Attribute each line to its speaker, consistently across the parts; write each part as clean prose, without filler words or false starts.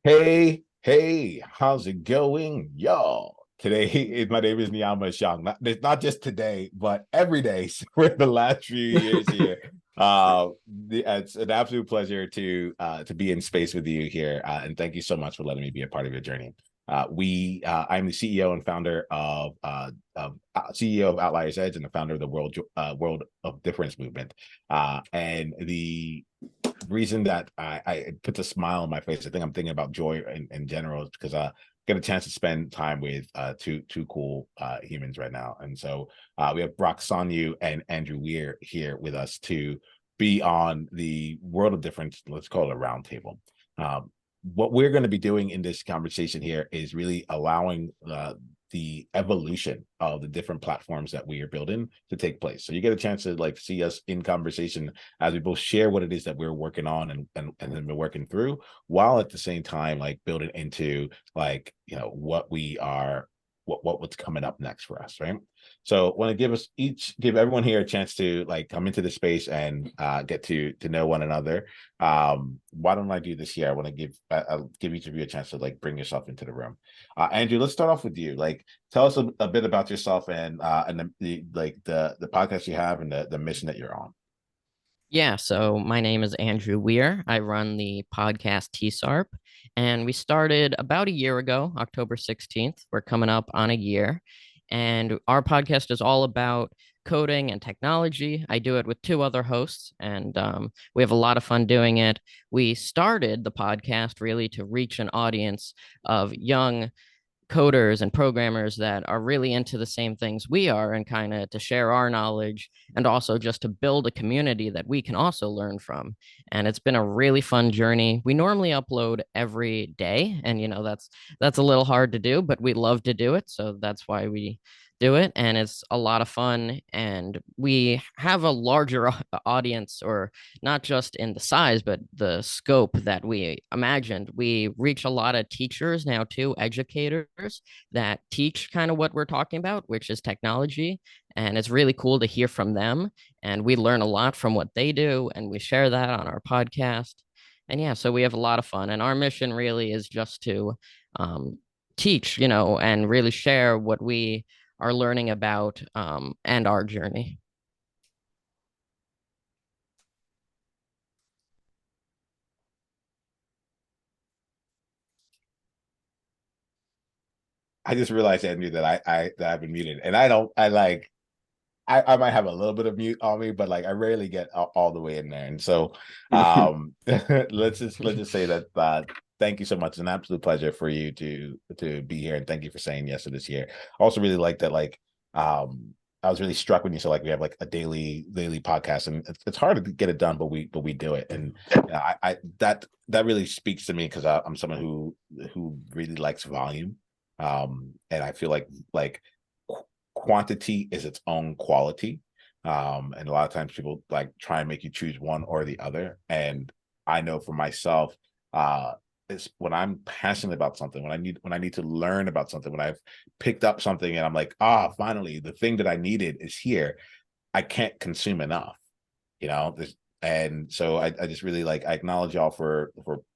Speaker 1: Hey, how's it going, y'all? Today, my name is Niiamah Ashong. Not just today, but every day for the last few years here. It's an absolute pleasure to be in space with you here, and thank you so much for letting me be a part of your journey. I'm the CEO and founder of CEO of Outliers Edge and the founder of the World of Difference movement. And the reason that I it puts a smile on my face, I think I'm thinking about joy in general, is because I get a chance to spend time with two cool humans right now. And so we have Sonju and Andrew Weir here with us to be on the World of Difference, let's call it a roundtable. What we're going to be doing in this conversation here is really allowing the evolution of the different platforms that we are building to take place. So you get a chance to like see us in conversation as we both share what it is that we're working on and then we're working through, while at the same time like building into like what we are, what's coming up next for us, right? So want to give everyone here a chance to like come into the space and get to know one another. Why don't I do this here? I want to I'll give each of you a chance to like bring yourself into the room. Andrew, let's start off with you. Like, tell us a bit about yourself and the podcast you have and the mission that you're on.
Speaker 2: Yeah, so my name is Andrew Weir. I run the podcast TSARP, and we started about a year ago, October 16th. We're coming up on a year, and our podcast is all about coding and technology. I do it with two other hosts, and we have a lot of fun doing it. We started the podcast really to reach an audience of young coders and programmers that are really into the same things we are and kind of to share our knowledge and also just to build a community that we can also learn from. And it's been a really fun journey. We normally upload every day and that's a little hard to do, but we love to do it, so that's why we do it, and it's a lot of fun, and we have a larger audience, or not just in the size but the scope that we imagined. We reach a lot of teachers now too, educators that teach kind of what we're talking about, which is technology, and it's really cool to hear from them, and we learn a lot from what they do, and we share that on our podcast. And yeah, so we have a lot of fun, and our mission really is just to teach, and really share what we are learning about, and our journey.
Speaker 1: I just realized, Andrew, that I've been muted, and I might have a little bit of mute on me, but like I rarely get all the way in there. And so let's just say that thank you so much. It's an absolute pleasure for you to be here, and thank you for saying yes to this year. I also really like that I was really struck when you said like we have like a daily podcast, and it's hard to get it done, but we do it. And I that really speaks to me because I'm someone who really likes volume. And I feel like quantity is its own quality. And a lot of times people like try and make you choose one or the other. And I know for myself, is when I'm passionate about something, when I need to learn about something, when I've picked up something and I'm like, finally, the thing that I needed is here. I can't consume enough, you know. And so I just really like I acknowledge y'all for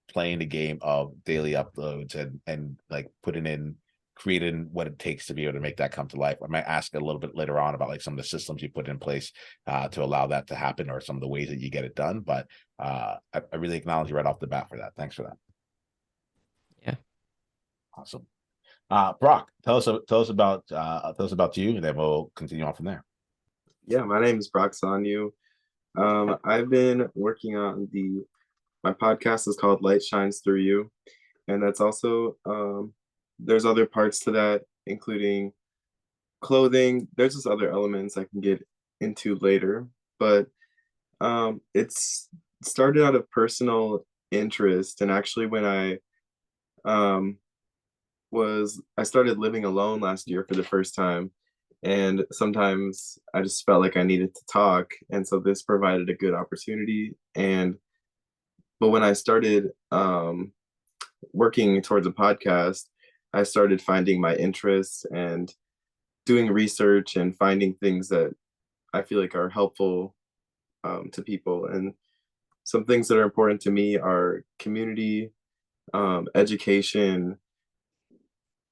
Speaker 1: playing the game of daily uploads and like putting in creating what it takes to be able to make that come to life. I might ask a little bit later on about like some of the systems you put in place to allow that to happen, or some of the ways that you get it done. But I really acknowledge you right off the bat for that. Thanks for that.
Speaker 2: Yeah.
Speaker 1: Awesome. Brock, tell us about you, and then we'll continue on from there.
Speaker 3: Yeah, my name is Brock Sonju. I've been working on my podcast is called Light Shines Through You. And that's also, there's other parts to that, including clothing. There's just other elements I can get into later. But it's started out of personal interest. And actually, when um, I started living alone last year for the first time. And sometimes I just felt like I needed to talk. And so this provided a good opportunity. But when I started working towards a podcast, I started finding my interests and doing research and finding things that I feel like are helpful to people. And some things that are important to me are community, education,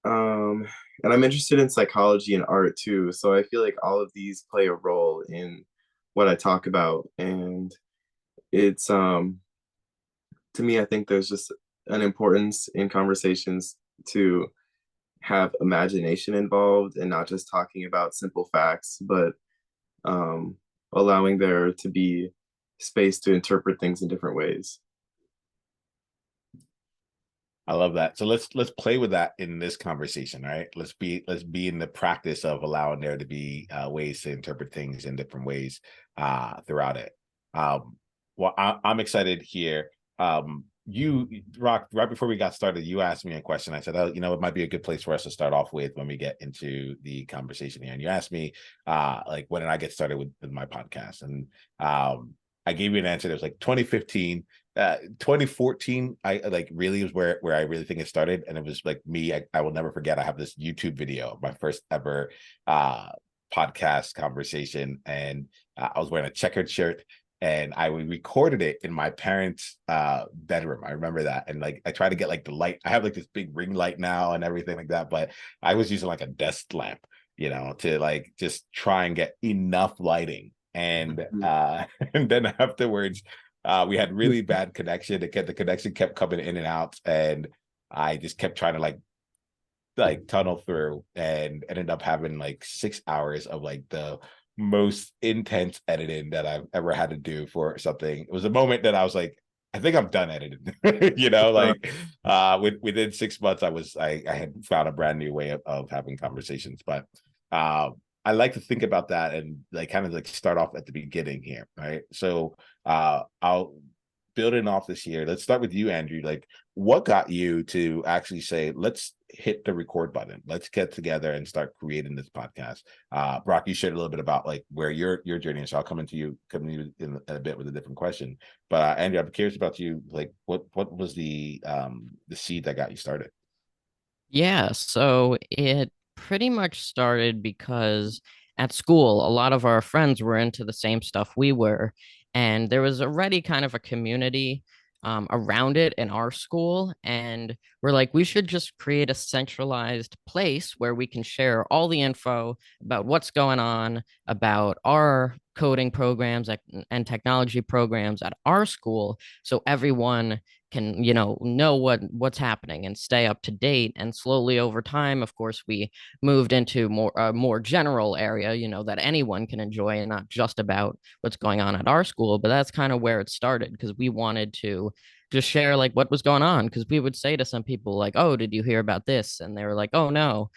Speaker 3: um, and I'm interested in psychology and art too. So I feel like all of these play a role in what I talk about. And it's to me, I think there's just an importance in conversations to have imagination involved and not just talking about simple facts, but um, allowing there to be space to interpret things in different ways.
Speaker 1: I love that. So let's play with that in this conversation, right? Let's be in the practice of allowing there to be ways to interpret things in different ways throughout it. Well, I'm excited here. You, Rock, right before we got started, you asked me a question. I said, oh, it might be a good place for us to start off with when we get into the conversation here. And you asked me, like, when did I get started with my podcast? And I gave you an answer that was like 2015. 2014 I like really was where I really think it started, and it was like me. I will never forget, I have this YouTube video of my first ever podcast conversation, and I was wearing a checkered shirt, and I recorded it in my parents bedroom. I remember that. And like I try to get like the light. I have like this big ring light now and everything like that, but I was using like a desk lamp, to like just try and get enough lighting. And and then afterwards we had really bad connection. The connection kept coming in and out, and I just kept trying to like tunnel through, and ended up having like 6 hours of like the most intense editing that I've ever had to do for something. It was a moment that I was like, I think I'm done editing. Like within 6 months, I had found a brand new way of having conversations. But I like to think about that and like kind of like start off at the beginning here, right? So I'll building off this year. Let's start with you, Andrew. Like, what got you to actually say, let's hit the record button, let's get together and start creating this podcast? Brock, you shared a little bit about like where your journey is, so I'll come to you in a bit with a different question. But Andrew, I'm curious about you. Like, what was the seed that got you started?
Speaker 2: Yeah, so it pretty much started because at school, a lot of our friends were into the same stuff we were, and there was already kind of a community around it in our school. And we're like, we should just create a centralized place where we can share all the info about what's going on, about our coding programs and technology programs at our school, so everyone can know what's happening and stay up to date. And slowly over time, of course, we moved into more general area, that anyone can enjoy, and not just about what's going on at our school. But that's kind of where it started, because we wanted to just share like what was going on, because we would say to some people like, oh, did you hear about this? And they were like, oh no.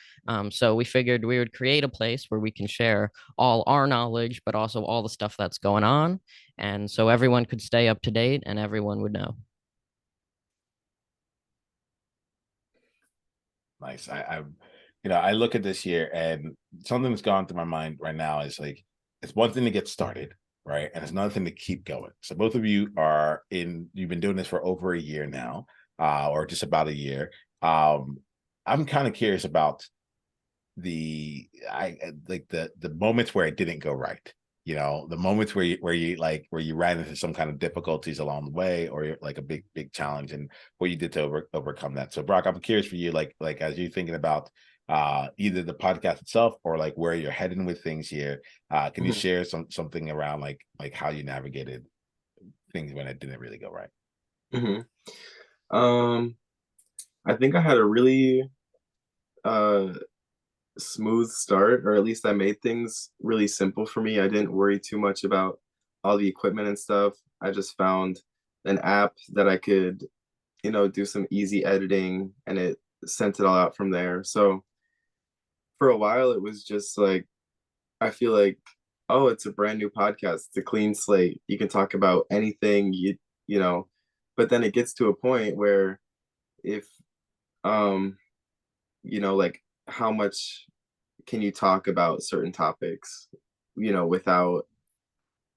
Speaker 2: So we figured we would create a place where we can share all our knowledge, but also all the stuff that's going on, and so everyone could stay up to date and everyone would know.
Speaker 1: Nice. I look at this year, and something that's gone through my mind right now is like, it's one thing to get started, right? And it's another thing to keep going. So both of you you've been doing this for over a year now, or just about a year. I'm kind of curious about the moments where it didn't go right. The moments where you ran into some kind of difficulties along the way, or like a big challenge, and what you did to overcome that. So Brock, I'm curious for you, like as you're thinking about either the podcast itself or like where you're heading with things here, can you share something around like how you navigated things when it didn't really go right?
Speaker 3: Um, I think I had a really uh smooth start, or at least I made things really simple for me. I didn't worry too much about all the equipment and stuff. I just found an app that I could, do some easy editing, and it sent it all out from there. So for a while, it was just like, I feel like, oh, it's a brand new podcast. It's a clean slate. You can talk about anything you know, but then it gets to a point where if, um, like how much can you talk about certain topics, without,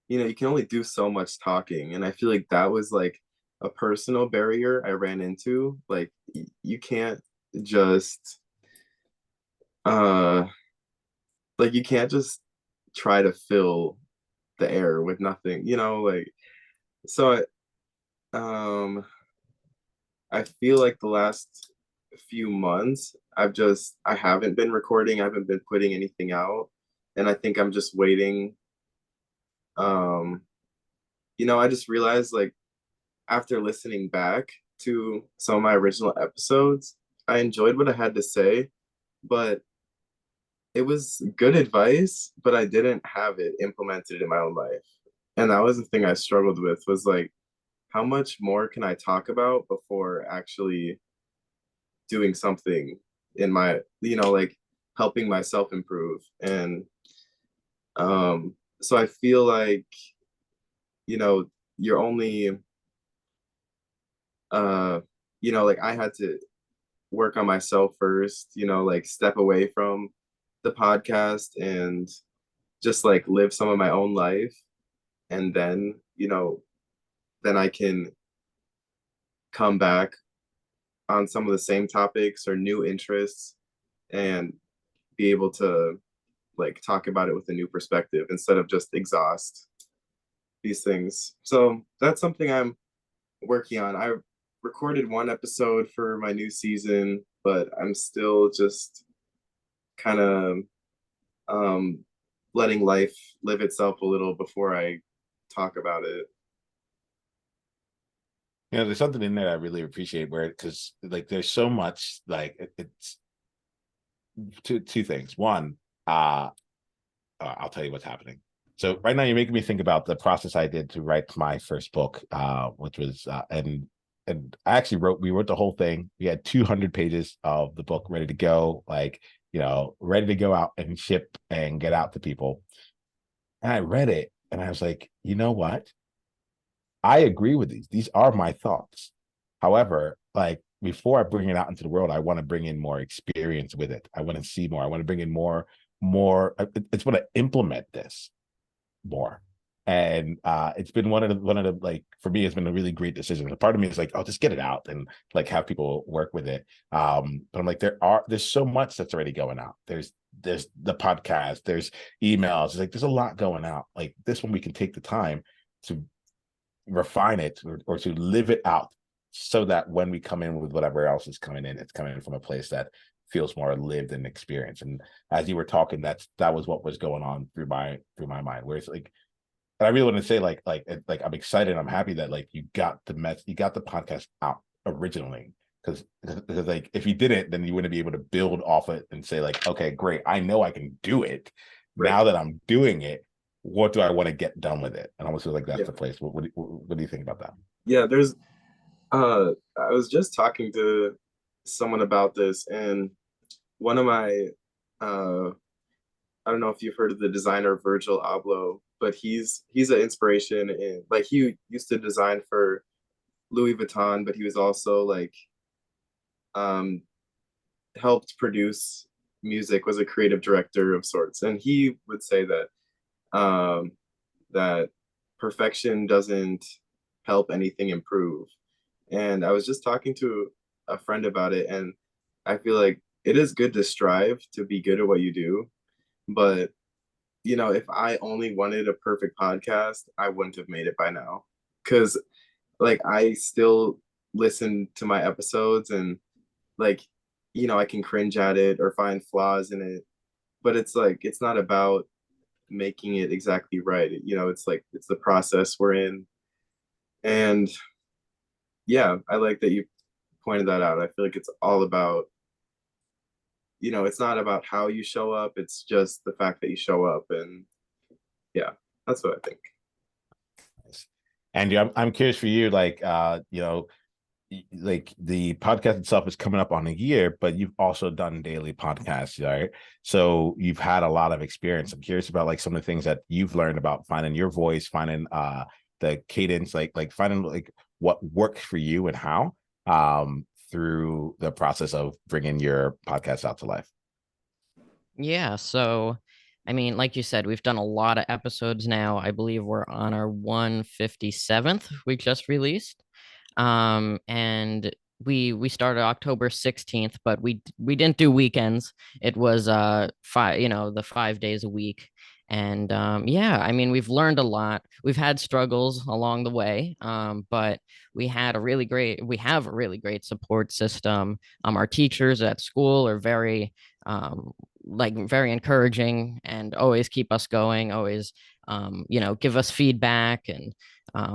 Speaker 3: you can only do so much talking. And I feel like that was like a personal barrier I ran into. Like you can't just uh like you can't just try to fill the air with nothing, like so um I feel like the last few months, I haven't been recording, I haven't been putting anything out, and I think I'm just waiting. Um, I just realized like after listening back to some of my original episodes, I enjoyed what I had to say, but it was good advice, but I didn't have it implemented in my own life. And that was the thing I struggled with was like, how much more can I talk about before actually doing something in my, like helping myself improve? And so I feel like, you know, you're only, uh, like I had to work on myself first, like step away from the podcast and just like live some of my own life. And then, then I can come back on some of the same topics or new interests and be able to like talk about it with a new perspective instead of just exhaust these things. So that's something I'm working on. I recorded one episode for my new season, but I'm still just kind of um, letting life live itself a little before I talk about it.
Speaker 1: There's something in there I really appreciate where because like there's so much like it's two things. One, I'll tell you what's happening. So right now you're making me think about the process I did to write my first book, which was and I actually we wrote the whole thing. We had 200 pages of the book ready to go, like ready to go out and ship and get out to people. And I read it and I was like, you know what? I agree with these. These are my thoughts. However, like before I bring it out into the world, I want to bring in more experience with it. I want to see more. I want to bring in more. It's want to implement this more. And it's been one of the like for me, it's been a really great decision. A part of me is like, oh, just get it out and like have people work with it. But I'm like, there's so much that's already going out. There's the podcast, there's emails, there's a lot going out. Like this one, we can take the time to refine it or to live it out so that when we come in with whatever else is coming in, it's coming in from a place that feels more lived and experienced. And as you were talking, that was what was going on through my mind. Where it's like, and I really want to say like I'm excited. I'm happy that like you got the podcast out originally because like if you didn't, then you wouldn't be able to build off it and say like, okay, great, I know I can do it. Right. Now that I'm doing it, what do I want to get done with it? And I almost feel like that's the place. What do you think about that?
Speaker 3: Yeah, I was just talking to someone about this, and one of my I don't know if you've heard of the designer Virgil Abloh, but he's an inspiration in like he used to design for Louis Vuitton, but he was also like um helped produce music, was a creative director of sorts. And he would say that um that perfection doesn't help anything improve. And I was just talking to a friend about it, and I feel like it is good to strive to be good at what you do, but if I only wanted a perfect podcast, I wouldn't have made it by now. Cause like I still listen to my episodes and like, I can cringe at it or find flaws in it. But it's like it's not about making it exactly right. It's like it's the process we're in. And yeah, I like that you pointed that out. I feel like it's all about, it's not about how you show up, it's just the fact that you show up. And yeah, that's what I think.
Speaker 1: And I'm curious for you, like like the podcast itself is coming up on a year, but you've also done daily podcasts, right? So you've had a lot of experience. I'm curious about like some of the things that you've learned about finding your voice, finding the cadence, like finding like what works for you and how through the process of bringing your podcast out to life.
Speaker 2: Yeah, so I mean, like you said, we've done a lot of episodes now. I believe we're on our 157th we just released. And we started October 16th, but we didn't do weekends. It was the 5 days a week. And yeah, I mean, we've learned a lot. We've had struggles along the way, but we have a really great support system. Our teachers at school are um, very encouraging and always keep us going, always, give us feedback and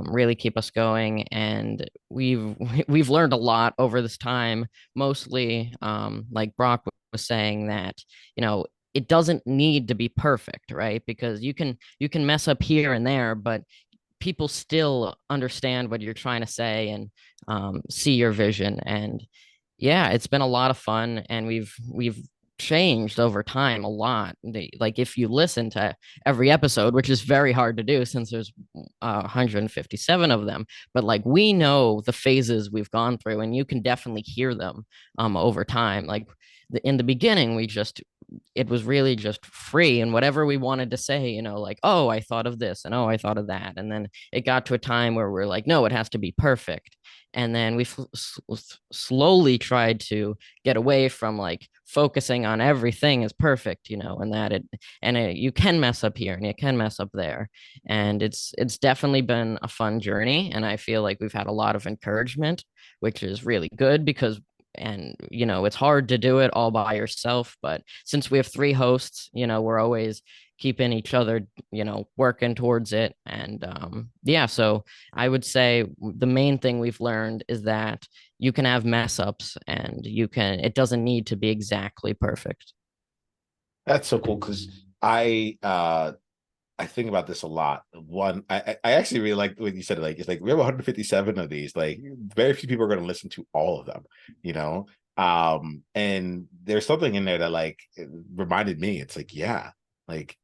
Speaker 2: really keep us going. And we've learned a lot over this time, mostly, like Brock was saying that, it doesn't need to be perfect, right? Because you can mess up here and there, but people still understand what you're trying to say and see your vision. And yeah, it's been a lot of fun, and we've changed over time a lot. Like if you listen to every episode, which is very hard to do since there's 157 of them, but like we know the phases we've gone through, and you can definitely hear them over time. Like in the beginning, it was really just free, and whatever we wanted to say, like, oh, I thought of this, and oh, I thought of that. And then it got to a time where we're like, no, it has to be perfect. And then we slowly tried to get away from like focusing on everything as perfect, and you can mess up here and you can mess up there. And it's definitely been a fun journey, and I feel like we've had a lot of encouragement, which is really good because it's hard to do it all by yourself, but since we have three hosts, we're always keeping each other, working towards it. And yeah, so I would say the main thing we've learned is that you can have mess ups, and it doesn't need to be exactly perfect.
Speaker 1: That's so cool because I think about this a lot. One, I actually really like what you said. Like, it's like we have 157 of these. Like, very few people are going to listen to all of them, you know. And there's something in there that like reminded me. It's like, yeah, like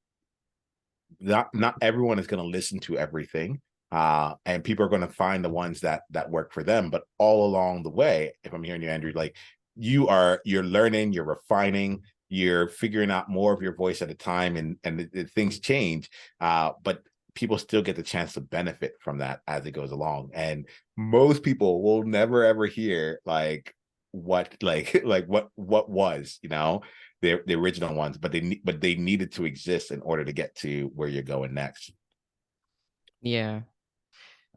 Speaker 1: not everyone is going to listen to everything, and people are going to find the ones that work for them. But all along the way, if I'm hearing you, Andrew, like you're learning, you're refining, you're figuring out more of your voice at a time, and things change, but people still get the chance to benefit from that as it goes along. And most people will never ever hear like what like what was, the original ones, but they needed to exist in order to get to where you're going next.
Speaker 2: Yeah.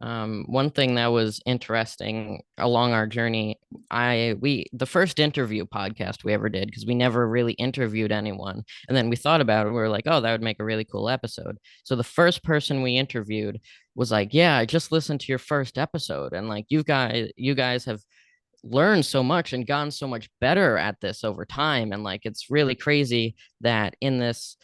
Speaker 2: One thing that was interesting along our journey, the first interview podcast we ever did, because we never really interviewed anyone. And then we thought about it. We were like, oh, that would make a really cool episode. So the first person we interviewed was like, yeah, I just listened to your first episode. And like you guys have learned so much and gotten so much better at this over time. And like it's really crazy that in this,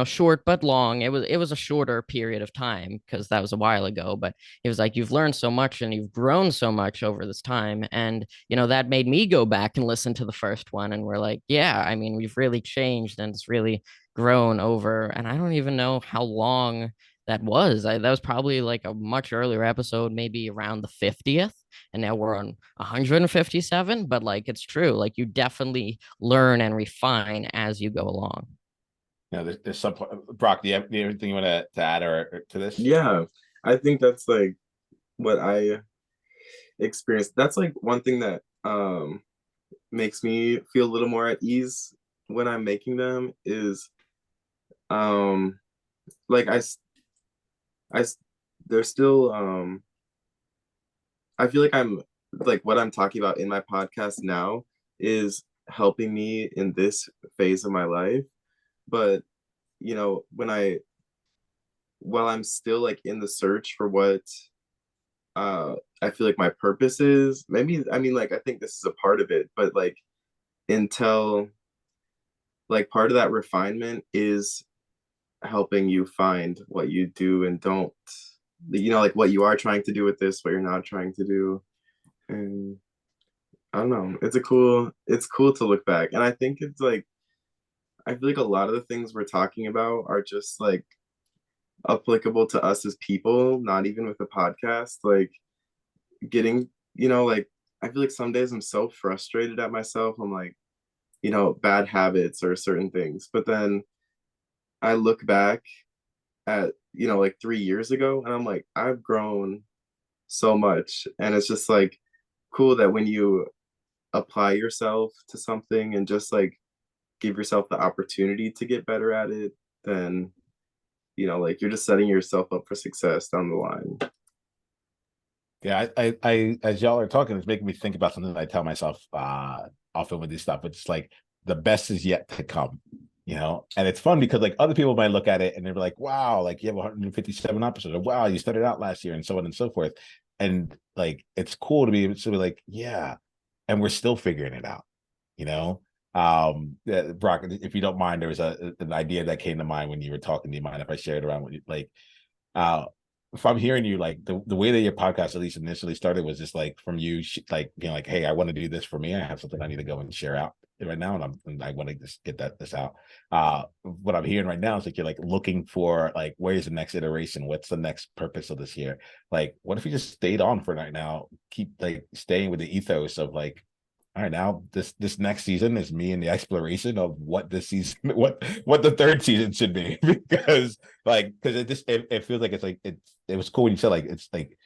Speaker 2: short but long, it was a shorter period of time because that was a while ago, but it was like you've learned so much and you've grown so much over this time. And that made me go back and listen to the first one, and we're like, yeah, I mean, we've really changed and it's really grown over. And I don't even know how long that was. That was probably like a much earlier episode, maybe around the 50th, and now we're on 157. But like it's true, like you definitely learn and refine as you go along.
Speaker 1: There's some Brock. Do you have anything you want to add or to this?
Speaker 3: Yeah, I think that's like what I experienced. That's like one thing that makes me feel a little more at ease when I'm making them is um like I there's still I feel like I'm like what I'm talking about in my podcast now is helping me in this phase of my life. But when while I'm still like in the search for what I feel like my purpose is, maybe I mean like I think this is a part of it, but like until like part of that refinement is helping you find what you do and don't, like what you are trying to do with this, what you're not trying to do. And I don't know, it's cool to look back. And I think it's like I feel like a lot of the things we're talking about are just like applicable to us as people, not even with a podcast. Like getting, like I feel like some days I'm so frustrated at myself. I'm like, bad habits or certain things. But then I look back at, like 3 years ago and I'm like, I've grown so much. And it's just like cool that when you apply yourself to something and just like give yourself the opportunity to get better at it, then like you're just setting yourself up for success down the line.
Speaker 1: Yeah, I as y'all are talking, it's making me think about something that I tell myself often with this stuff. It's like the best is yet to come, And it's fun because like other people might look at it and they're like, wow, like you have 157 episodes, or wow, you started out last year, and so on and so forth. And like it's cool to be able to be like, yeah, and we're still figuring it out, you know. Brock, if you don't mind, there was an idea that came to mind when you were talking. Do you mind if I share it around with you? Like, uh, if I'm hearing you, like the way that your podcast at least initially started was just like from you, like being like, hey, I want to do this for me. I have something I need to go and share out right now, and I want to just get this out. What I'm hearing right now is like you're like looking for like where's the next iteration? What's the next purpose of this year? Like, what if you just stayed on for right now? Keep like staying with the ethos of like, all right, now this next season is me in the exploration of what this season, what the third season should be, because it feels like it was cool when you said like it's like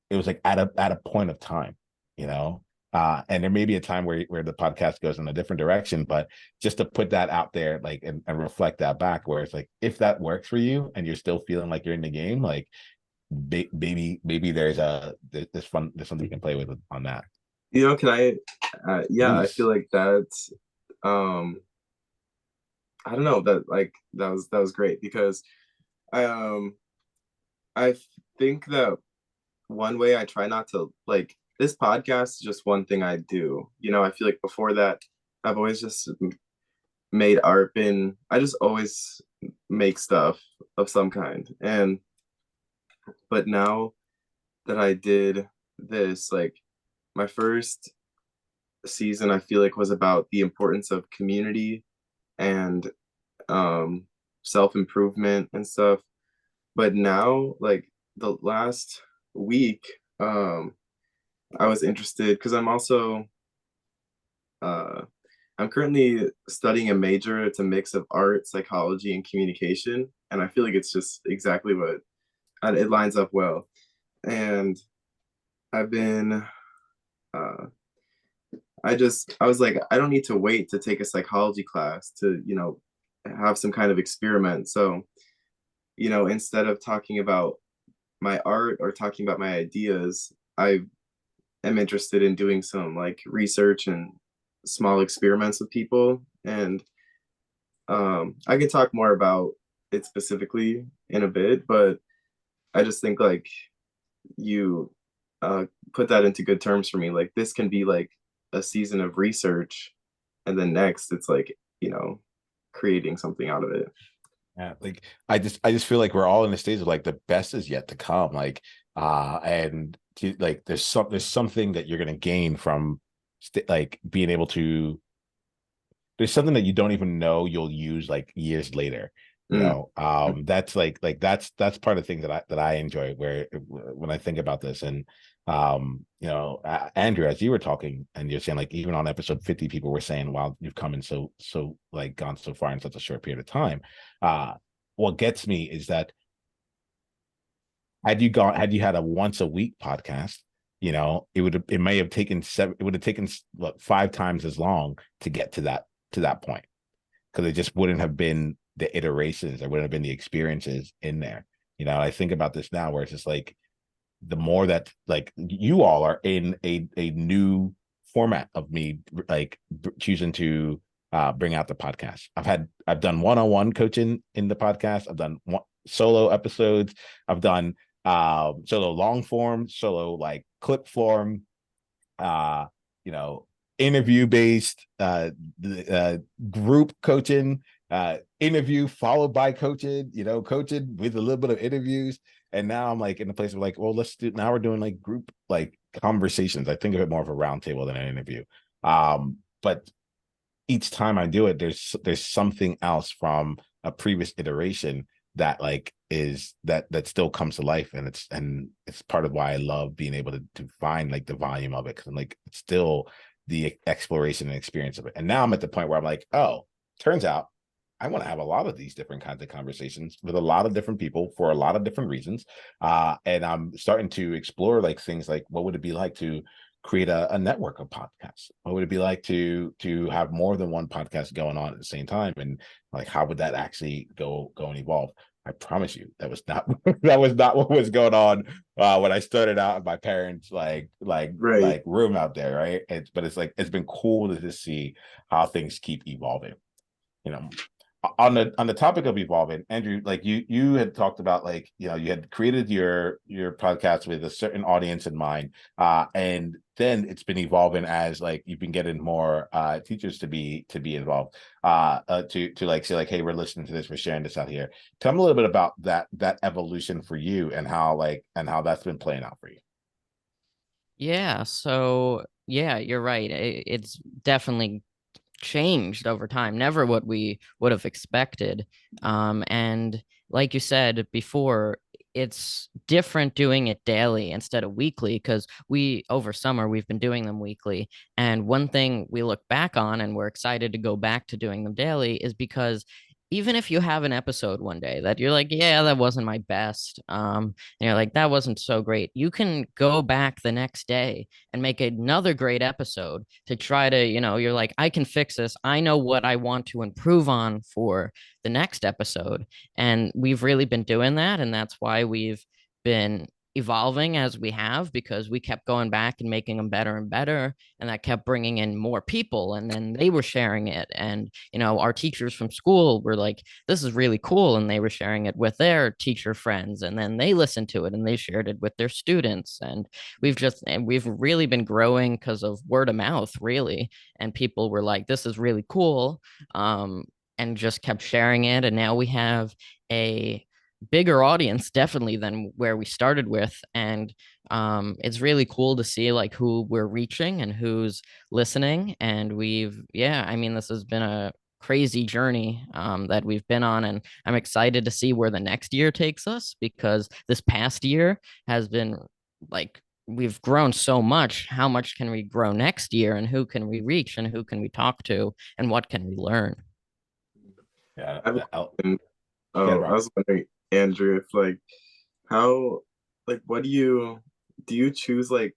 Speaker 1: it was like at a point of time, and there may be a time where the podcast goes in a different direction, but just to put that out there, like and reflect that back, where it's like if that works for you and you're still feeling like you're in the game, like maybe there's something you can play with on that.
Speaker 3: Can I yeah, I feel like that's I don't know, that was great because I think that one way I try not to like this podcast is just one thing I do. I feel like before that I've always just made art, I just always make stuff of some kind. But now that I did this, like my first season I feel like was about the importance of community and self-improvement and stuff. But now like the last week I was interested because I'm currently studying a major. It's a mix of art, psychology, and communication, and I feel like it's just exactly what it lines up well. And I've been I was like, I don't need to wait to take a psychology class to, have some kind of experiment. So, instead of talking about my art or talking about my ideas, I am interested in doing some like research and small experiments with people. And I could talk more about it specifically in a bit, but I just think like you put that into good terms for me. Like this can be like a season of research, and then next it's like, creating something out of it.
Speaker 1: Yeah, like I just feel like we're all in the stage of like the best is yet to come. Like like there's something that you're gonna gain from like being able to there's something that you don't even know you'll use like years later. That's that's part of the thing that I enjoy where when I think about this. And Andrew, as you were talking and you're saying like even on episode 50 people were saying wow, you've come in so like gone so far in such a short period of time. What gets me is that had you had a once a week podcast, it may have taken it would have taken 5 times as long to get to that point, because it just wouldn't have been the iterations, there wouldn't have been the experiences in there. I think about this now where it's just like the more that like you all are in a new format of me like choosing to bring out the podcast. I've done one-on-one coaching in the podcast. I've done solo episodes. I've done solo long form, solo like clip form, interview based, group coaching, interview followed by coaching, coaching with a little bit of interviews. And now I'm like in the place of like, well, now we're doing like group like conversations. I think of it more of a roundtable than an interview. But each time I do it, there's something else from a previous iteration that like is that still comes to life, and it's part of why I love being able to find like the volume of it, because I'm like it's still the exploration and experience of it. And now I'm at the point where I'm like, oh, turns out I want to have a lot of these different kinds of conversations with a lot of different people for a lot of different reasons. And I'm starting to explore like things like what would it be like to create a network of podcasts? What would it be like to have more than one podcast going on at the same time? And like, how would that actually go and evolve? I promise you that was not that was not what was going on when I started out in my parents
Speaker 3: Right.
Speaker 1: room out there, right? But it's like it's been cool to just see how things keep evolving. You know, on the topic of evolving, Andrew, like you had talked about, like, you know, you had created your podcast with a certain audience in mind, and then it's been evolving as like you've been getting more teachers to be involved, to like say like, hey, we're listening to this, we're sharing this out here. Tell me a little bit about that evolution for you, and how that's been playing out for you.
Speaker 2: Yeah, so yeah, you're right. It's definitely changed over time, never what we would have expected. And like you said before, it's different doing it daily instead of weekly, because we over summer we've been doing them weekly. And one thing we look back on and we're excited to go back to doing them daily is because even if you have an episode one day that you're like, yeah, that wasn't my best, and you're like, that wasn't so great, you can go back the next day and make another great episode to try to, you're like, I can fix this. I know what I want to improve on for the next episode. And we've really been doing that. And that's why we've been evolving as we have, because we kept going back and making them better and better. And that kept bringing in more people. And then they were sharing it. And, our teachers from school were like, this is really cool. And they were sharing it with their teacher friends. And then they listened to it and they shared it with their students. And we've really been growing because of word of mouth, really. And people were like, this is really cool, and just kept sharing it. And now we have a bigger audience definitely than where we started with. And it's really cool to see like who we're reaching and who's listening. And I mean, this has been a crazy journey that we've been on, and I'm excited to see where the next year takes us, because this past year has been like, we've grown so much. How much can we grow next year, and who can we reach, and who can we talk to, and what can we learn?
Speaker 1: Yeah,
Speaker 3: I have a question.
Speaker 1: get it,
Speaker 3: Oh, I
Speaker 1: bro.
Speaker 3: was wondering, Andrew, if like how like what do you choose like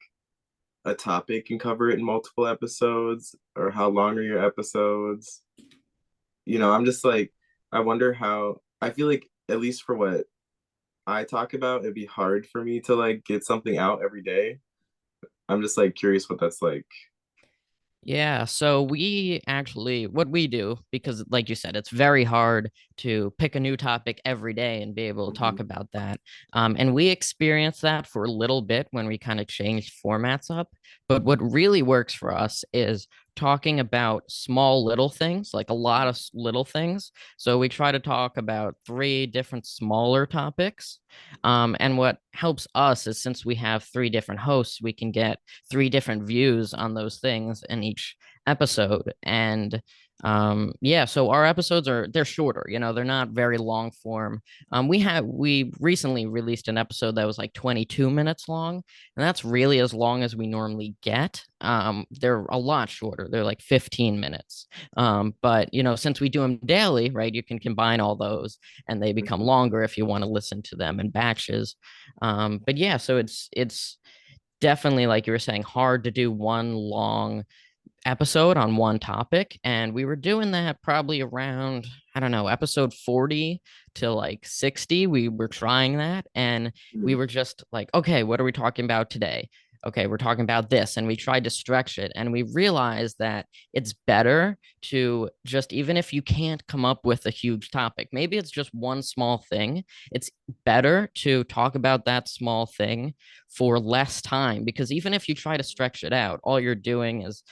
Speaker 3: a topic and cover it in multiple episodes, or how long are your episodes? I'm just like, I wonder how, I feel like at least for what I talk about, it'd be hard for me to like get something out every day. I'm just like curious what that's like.
Speaker 2: Yeah, so what we do, because like you said, it's very hard to pick a new topic every day and be able to talk
Speaker 3: Mhm.
Speaker 2: about that. And we experienced that for a little bit when we kind of changed formats up. But what really works for us is talking about small little things, like a lot of little things. So we try to talk about three different smaller topics. And what helps us is, since we have three different hosts, we can get three different views on those things in each episode. And yeah, so our episodes they're shorter, they're not very long form. We recently released an episode that was like 22 minutes long, and that's really as long as we normally get. They're a lot shorter, they're like 15 minutes. But since we do them daily, right, you can combine all those and they become longer if you want to listen to them in batches. But yeah, so it's definitely, like you were saying, hard to do one long episode on one topic. And we were doing that probably around, I don't know, episode 40 to like 60. We were trying that. And we
Speaker 3: Mhm.
Speaker 2: were just like, okay, what are we talking about today? Okay, we're talking about this. And we tried to stretch it. And we realized that it's better to just, even if you can't come up with a huge topic, maybe it's just one small thing, it's better to talk about that small thing for less time. Because even if you try to stretch it out, all you're doing is,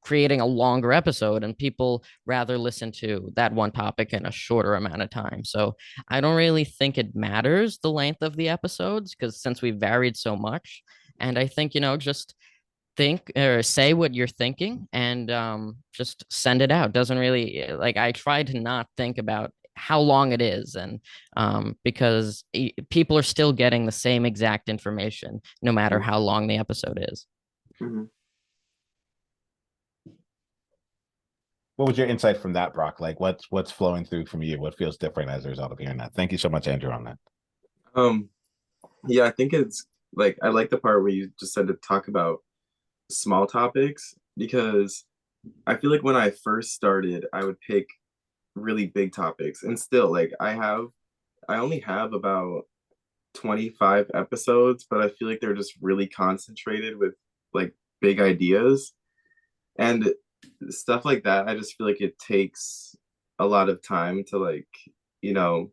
Speaker 2: creating a longer episode, and people rather listen to that one topic in a shorter amount of time. So I don't really think it matters the length of the episodes, because since we varied so much. And I think, just think or say what you're thinking, and just send it out. Doesn't really, like, I try to not think about how long it is, and because people are still getting the same exact information no matter how long the episode is.
Speaker 3: Mhm.
Speaker 1: What was your insight from that, Brock? Like, what's flowing through from you? What feels different as a result of hearing that? Thank you so much, Andrew, on that.
Speaker 3: Um, yeah, I think it's like I like the part where you just said to talk about small topics, because I feel like when I first started, I would pick really big topics, and still like I only have about 25 episodes, but I feel like they're just really concentrated with like big ideas and stuff like that. I just feel like it takes a lot of time to like, you know,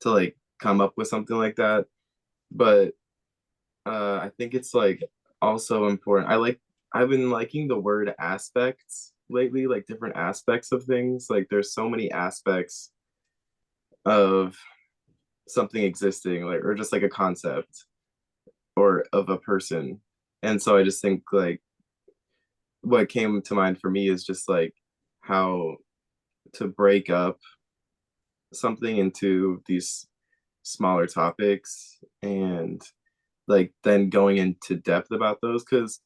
Speaker 3: to like come up with something like that. But I think it's like also important. I've been liking the word aspects lately, like different aspects of things. Like there's so many aspects of something existing, like or just like a concept or of a person. And so I just think like what came to mind for me is just like how to break up something into these smaller topics and like then going into depth about those because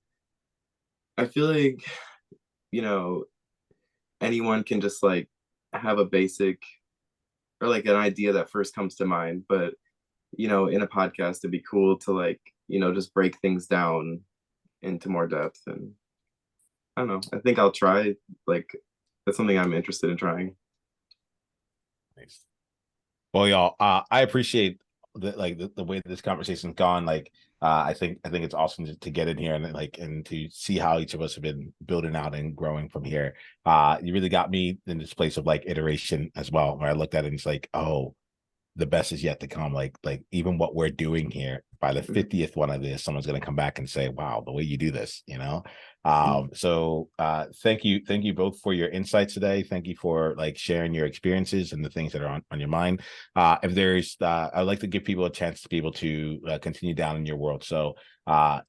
Speaker 3: I feel like you know anyone can just like have a basic or like an idea that first comes to mind, but in a podcast it'd be cool to like just break things down into more depth. And I don't know, I think I'll try, like that's something I'm interested in trying.
Speaker 1: Nice. Well, y'all, I appreciate the way this conversation's gone. Like, I think it's awesome to get in here and like and to see how each of us have been building out and growing from here. You really got me in this place of like iteration as well, where I looked at it and it's like, oh, the best is yet to come. Like even what we're doing here, by the 50th one of this, someone's going to come back and say, wow, the way you do this, so thank you both for your insights today. Thank you for like sharing your experiences and the things that are on your mind. If there's I'd like to give people a chance to be able to continue down in your world. So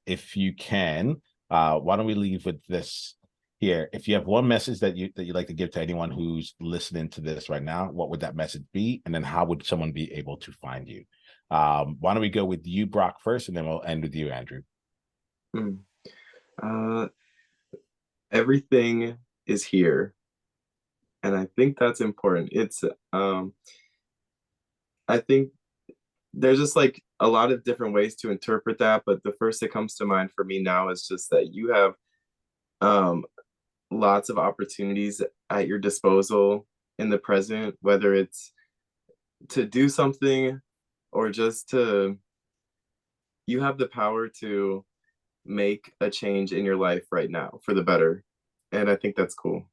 Speaker 1: if you can, why don't we leave with this here? If you have one message that you'd like to give to anyone who's listening to this right now, what would that message be? And then how would someone be able to find you? Why don't we go with you, Brock, first, and then we'll end with you, Andrew.
Speaker 3: Uh, everything is here, and I think that's important. It's I think there's just like a lot of different ways to interpret that, but the first that comes to mind for me now is just that you have um lots of opportunities at your disposal in the present, whether it's to do something or just to, you have the power to make a change in your life right now for the better. And I think that's cool.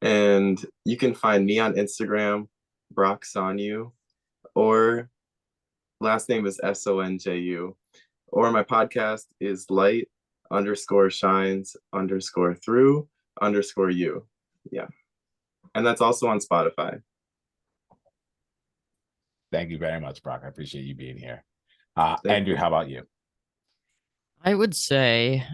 Speaker 3: And you can find me on Instagram, Brock Sonju, or last name is Sonju, or my podcast is light underscore shines underscore through underscore you. Yeah. And that's also on Spotify.
Speaker 1: Thank you very much, Brock. I appreciate you being here.
Speaker 3: Thank
Speaker 1: Andrew,
Speaker 3: you.
Speaker 1: how about you?
Speaker 2: I would say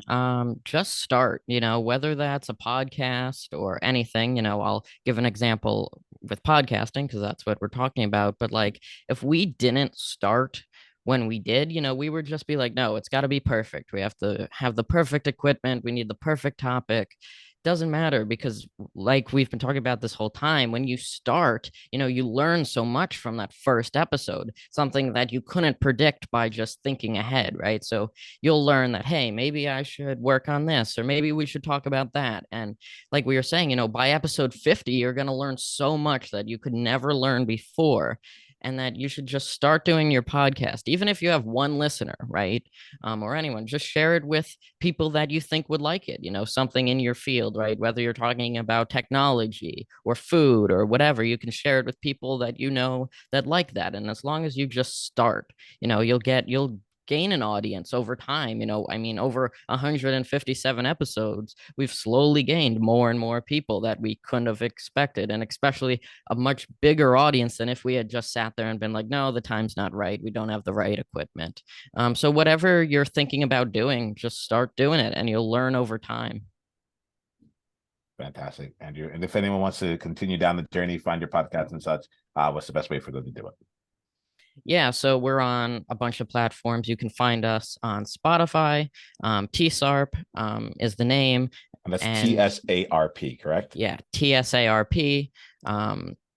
Speaker 2: just start, whether that's a podcast or anything. I'll give an example with podcasting because that's what we're talking about. But like, if we didn't start when we did, we would just be like, no, it's got to be perfect. We have to have the perfect equipment. We need the perfect topic. Doesn't matter because like we've been talking about this whole time, when you start, you learn so much from that first episode, something that you couldn't predict by just thinking ahead, right? So you'll learn that, hey, maybe I should work on this, or maybe we should talk about that. And like we were saying, by episode 50, you're going to learn so much that you could never learn before. And that you should just start doing your podcast, even if you have one listener, right? Or anyone, just share it with people that you think would like it, something in your field, right? Whether you're talking about technology or food or whatever, you can share it with people that that like that. And as long as you just start, you'll gain an audience over time. I mean, over 157 episodes, we've slowly gained more and more people that we couldn't have expected, and especially a much bigger audience than if we had just sat there and been like, no, the time's not right, we don't have the right equipment. So whatever you're thinking about doing, just start doing it and you'll learn over time.
Speaker 1: Fantastic, Andrew. And if anyone wants to continue down the journey, find your podcast and such, what's the best way for them to do it?
Speaker 2: Yeah, so we're on a bunch of platforms. You can find us on Spotify. TSARP is the name.
Speaker 1: And that's TSARP, correct?
Speaker 2: Yeah, TSARP.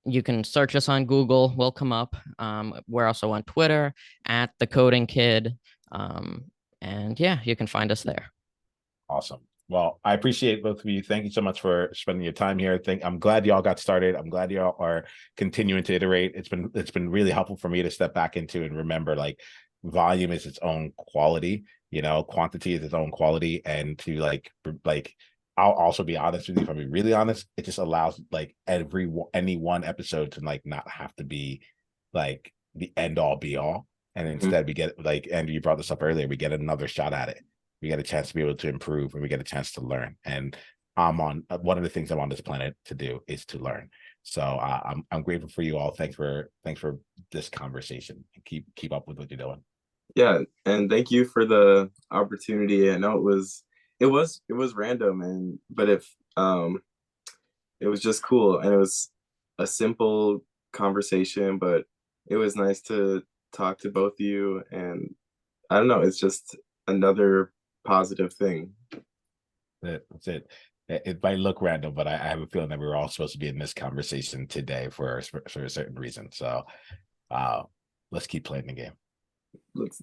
Speaker 2: You can search us on Google. We'll come up. We're also on Twitter at The Coding Kid. And yeah, you can find us there.
Speaker 1: Awesome. Well, I appreciate both of you. Thank you so much for spending your time here. I'm glad y'all got started. I'm glad y'all are continuing to iterate. It's been really helpful for me to step back into and remember, like, volume is its own quality, quantity is its own quality, and to like I'll also be honest with you. If I'm being really honest, it just allows like any one episode to like not have to be like the end all be all, and instead we get, like Andrew, you brought this up earlier, we get another shot at it. We get a chance to be able to improve, and we get a chance to learn. And I'm on one of the things I'm on this planet to do is to learn. So I'm grateful for you all. Thanks for this conversation. Keep up with what you're doing.
Speaker 3: Yeah, and thank you for the opportunity. I know it was random, but it was just cool, and it was a simple conversation, but it was nice to talk to both of you, and I don't know, it's just another positive thing.
Speaker 1: That's it. It might look random, but I have a feeling that we were all supposed to be in this conversation today for a certain reason. So let's keep playing the game.
Speaker 3: Let's